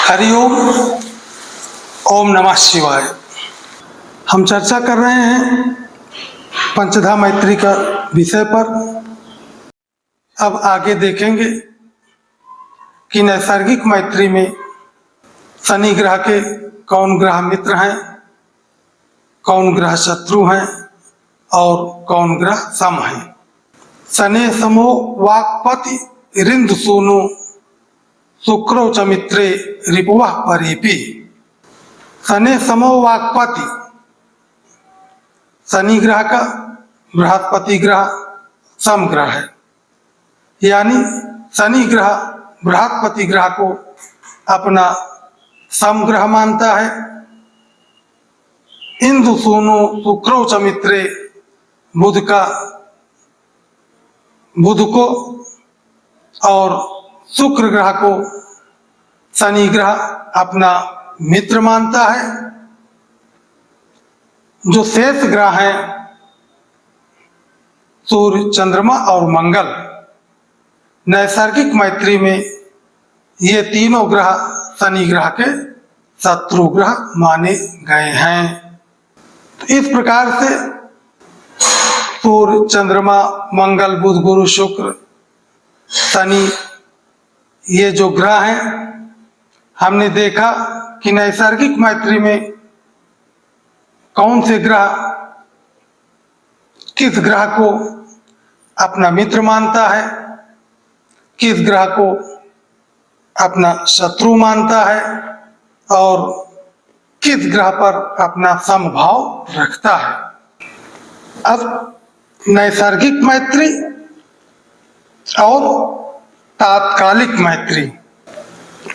हरिओम। ओम नमः शिवाय। हम चर्चा कर रहे हैं पंचधा मैत्री का विषय पर। अब आगे देखेंगे कि नैसर्गिक मैत्री में शनि ग्रह के कौन ग्रह मित्र हैं, कौन ग्रह शत्रु हैं और कौन ग्रह सम हैं। शनि समो वाक्पति रिंद सूनु शुक्रो च मित्रे रिपुवः परेपि। शनि समो वाक्पति, शनि ग्रह का बृहस्पति ग्रह सम ग्रह है, यानी शनि ग्रह बृहस्पति ग्रह को अपना सम ग्रह मानता है। इंदु सूनु शुक्रो च मित्रे, बुध को और शुक्र ग्रह को शनि ग्रह अपना मित्र मानता है। जो शेष ग्रह हैं सूर्य, चंद्रमा और मंगल, नैसर्गिक मैत्री में ये तीनों ग्रह शनि ग्रह के शत्रु ग्रह माने गए हैं। तो इस प्रकार से सूर्य, चंद्रमा, मंगल, बुध, गुरु, शुक्र, शनि, ये जो ग्रह हैं, हमने देखा कि नैसर्गिक मैत्री में कौन से ग्रह किस ग्रह को अपना मित्र मानता है, किस ग्रह को अपना शत्रु मानता है और किस ग्रह पर अपना समभाव रखता है। अब नैसर्गिक मैत्री और तात्कालिक मैत्री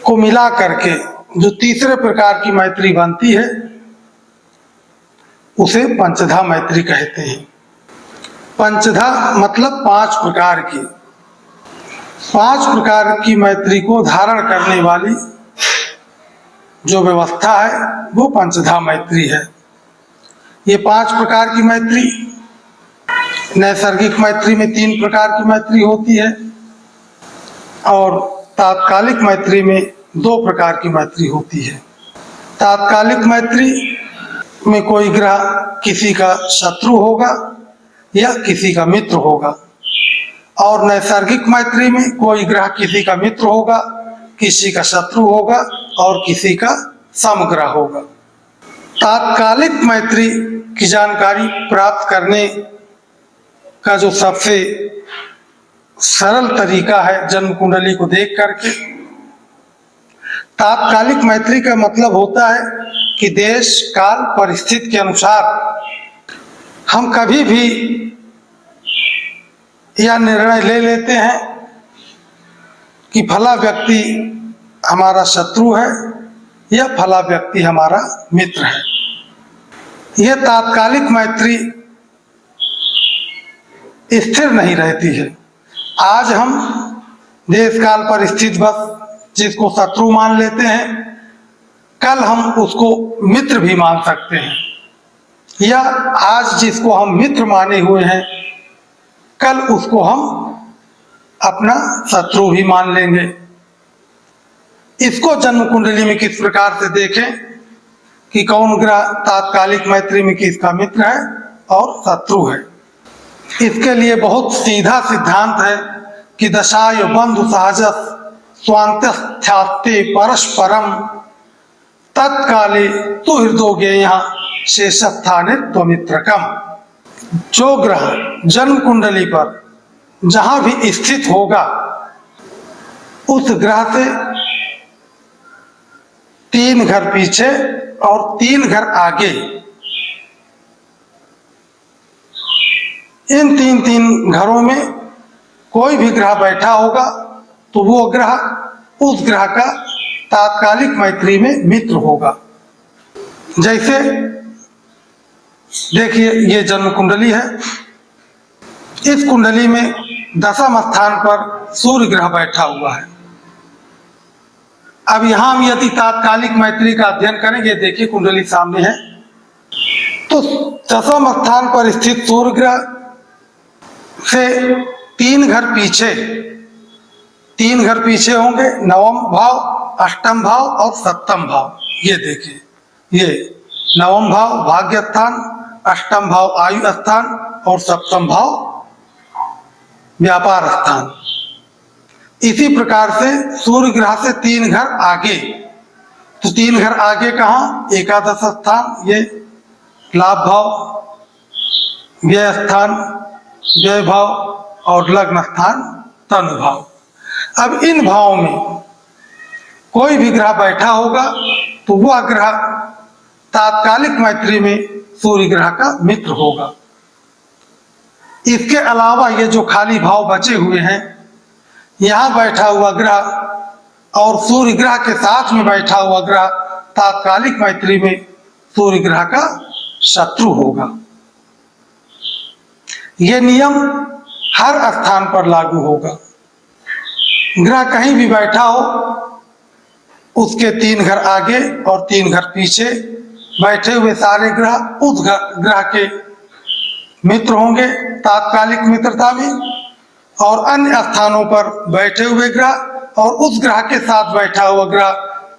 को मिला करके जो तीसरे प्रकार की मैत्री बनती है उसे पंचधा मैत्री कहते हैं। पंचधा मतलब 5 प्रकार की। 5 प्रकार की मैत्री को धारण करने वाली जो व्यवस्था है वो पंचधा मैत्री है। ये 5 प्रकार की मैत्री, नैसर्गिक मैत्री में 3 प्रकार की मैत्री होती है और तात्कालिक मैत्री में 2 प्रकार की मैत्री होती है। तात्कालिक मैत्री में कोई ग्रह किसी का शत्रु होगा या किसी का मित्र होगा, और नैसर्गिक मैत्री में कोई ग्रह किसी का मित्र होगा, किसी का शत्रु होगा और किसी का समग्रह होगा। तात्कालिक मैत्री की जानकारी प्राप्त करने का जो सबसे सरल तरीका है जन्म कुंडली को देख करके। तात्कालिक मैत्री का मतलब होता है कि देश काल परिस्थिति के अनुसार हम कभी भी यह निर्णय ले लेते हैं कि फला व्यक्ति हमारा शत्रु है या फला व्यक्ति हमारा मित्र है। यह तात्कालिक मैत्री स्थिर नहीं रहती है। आज हम देश काल परिस्थिति बस जिसको शत्रु मान लेते हैं, कल हम उसको मित्र भी मान सकते हैं, या आज जिसको हम मित्र माने हुए हैं कल उसको हम अपना शत्रु भी मान लेंगे। इसको जन्म कुंडली में किस प्रकार से देखें कि कौन ग्रह तात्कालिक मैत्री में किसका मित्र है और शत्रु है। इसके लिए बहुत सीधा सिद्धांत है कि दशाय बंधु सहजस स्वांतस्थ्यास्ते परस्परम तत्काले सुहृदोज्ञेय शेषस्थाने त्वमित्रकम। जो ग्रह जन्म कुंडली पर जहां भी स्थित होगा उस ग्रह से 3 घर पीछे और 3 घर आगे, इन 3 घरों में कोई भी ग्रह बैठा होगा तो वो ग्रह उस ग्रह का तात्कालिक मैत्री में मित्र होगा। जैसे देखिए, ये जन्म कुंडली है। इस कुंडली में 10वें स्थान पर सूर्य ग्रह बैठा हुआ है। अब यहां हम यदि तात्कालिक मैत्री का अध्ययन करेंगे, देखिए कुंडली सामने है, तो 10वें स्थान पर स्थित सूर्य ग्रह से 3 घर पीछे होंगे 9वां भाव अष्टम भाव और सप्तम भाव, ये देखिए, ये नवम भाव भाग्य स्थान, अष्टम भाव आयु स्थान और सप्तम भाव व्यापार स्थान। इसी प्रकार से सूर्य ग्रह से 3 घर आगे, तो 3 घर आगे कहाँ, एकादश स्थान, ये लाभ भाव, व्यय स्थान, व्यय भाव और लग्न स्थान तनु भाव। अब इन भावों में कोई भी ग्रह बैठा होगा तो वह ग्रह तात्कालिक मैत्री में सूर्य ग्रह का मित्र होगा। इसके अलावा ये जो खाली भाव बचे हुए हैं, यहां बैठा हुआ ग्रह और सूर्य ग्रह के साथ में बैठा हुआ ग्रह तात्कालिक मैत्री में सूर्य ग्रह का शत्रु होगा। यह नियम हर स्थान पर लागू होगा। ग्रह कहीं भी बैठा हो, उसके 3 घर आगे और 3 घर पीछे बैठे हुए सारे ग्रह उस ग्रह के मित्र होंगे तात्कालिक मित्रता में, और अन्य स्थानों पर बैठे हुए ग्रह और उस ग्रह के साथ बैठा हुआ ग्रह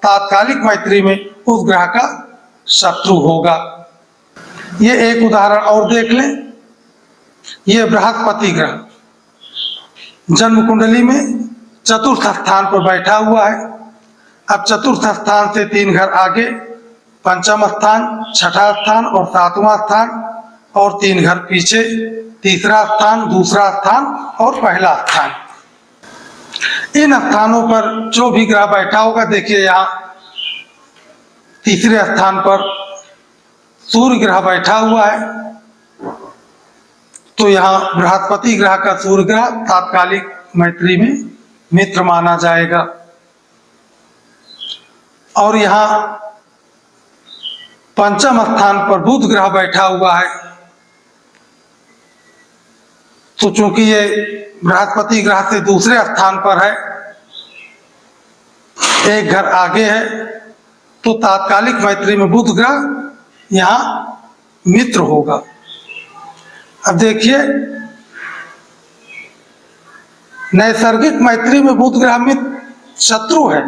तात्कालिक मैत्री में उस ग्रह का शत्रु होगा। ये एक उदाहरण और देख लें। ये बृहस्पति ग्रह जन्म कुंडली में चतुर्थ स्थान पर बैठा हुआ है। अब चतुर्थ स्थान से 3 घर आगे पंचम स्थान, छठा स्थान और 7वां स्थान, और 3 घर पीछे तीसरा स्थान, दूसरा स्थान और पहला स्थान। इन स्थानों पर जो भी ग्रह बैठा होगा, देखिए यहाँ तीसरे स्थान पर सूर्य ग्रह बैठा हुआ है, तो यहाँ बृहस्पति ग्रह का सूर्य ग्रह तात्कालिक मैत्री में मित्र माना जाएगा। और यहाँ पंचम स्थान पर बुध ग्रह बैठा हुआ है, तो चूंकि ये बृहस्पति ग्रह से दूसरे स्थान पर है, 1 घर आगे है, तो तात्कालिक मैत्री में बुध ग्रह यहां मित्र होगा। अब देखिए, नैसर्गिक मैत्री में बुध ग्रह मित्र शत्रु है,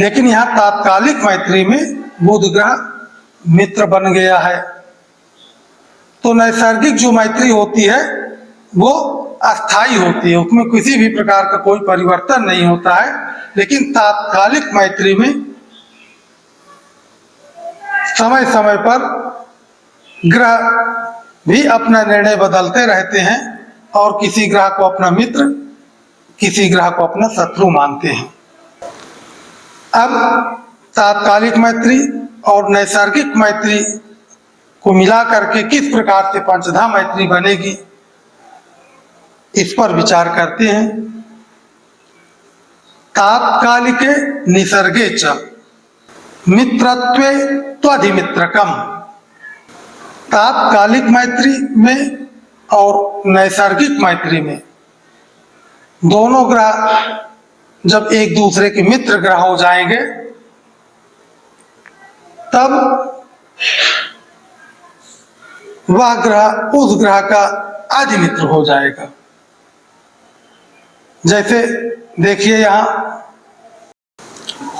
लेकिन यहां तात्कालिक मैत्री में बुध ग्रह मित्र बन गया है। तो नैसर्गिक जो मैत्री होती है वो अस्थाई होती है, उसमें किसी भी प्रकार का कोई परिवर्तन नहीं होता है। लेकिन तात्कालिक मैत्री में समय समय पर ग्रह भी अपना निर्णय बदलते रहते हैं और किसी ग्रह को अपना मित्र, किसी ग्रह को अपना शत्रु मानते हैं। अब तात्कालिक मैत्री और नैसर्गिक मैत्री को मिला करके किस प्रकार से पंचधा मैत्री बनेगी, इस पर विचार करते हैं। तात्कालिके निसर्गे च मित्रत्वे त्वधिमित्रकम। तात्कालिक मैत्री में और नैसर्गिक मैत्री में दोनों ग्रह जब एक दूसरे के मित्र ग्रह हो जाएंगे, तब वह ग्रह उस ग्रह का अधिमित्र हो जाएगा। जैसे देखिए, यहां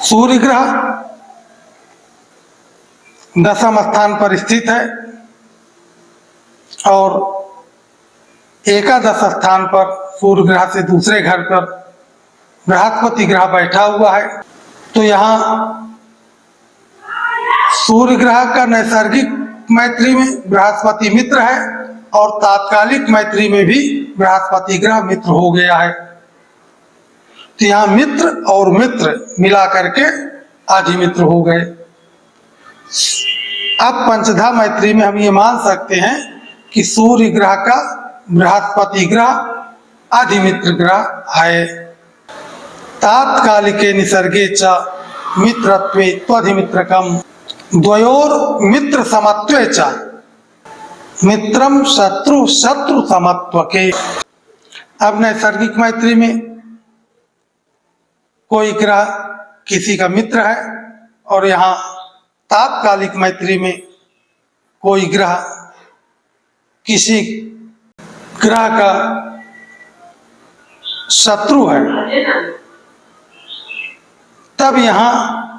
सूर्य ग्रह 10वें स्थान पर स्थित है और एकादश स्थान पर सूर्य ग्रह से दूसरे घर पर बृहस्पति ग्रह बैठा हुआ है। तो यहाँ सूर्य ग्रह का नैसर्गिक मैत्री में बृहस्पति मित्र है और तात्कालिक मैत्री में भी बृहस्पति ग्रह मित्र हो गया है। तो यहाँ मित्र और मित्र मिला करके अधिमित्र हो गए। अब पंचधा मैत्री में हम ये मान सकते हैं कि सूर्य ग्रह का बृहस्पति ग्रह अधिमित्र ग्रह है। तात्कालिके निसर्गे च मित्रत्वे त्वधिमित्रकम द्वयोर मित्र समत्वे च मित्रम शत्रु शत्रु समत्व के। अब नैसर्गिक मैत्री में कोई ग्रह किसी का मित्र है और यहाँ तात्कालिक मैत्री में कोई ग्रह किसी ग्रह का शत्रु है। तब यहाँ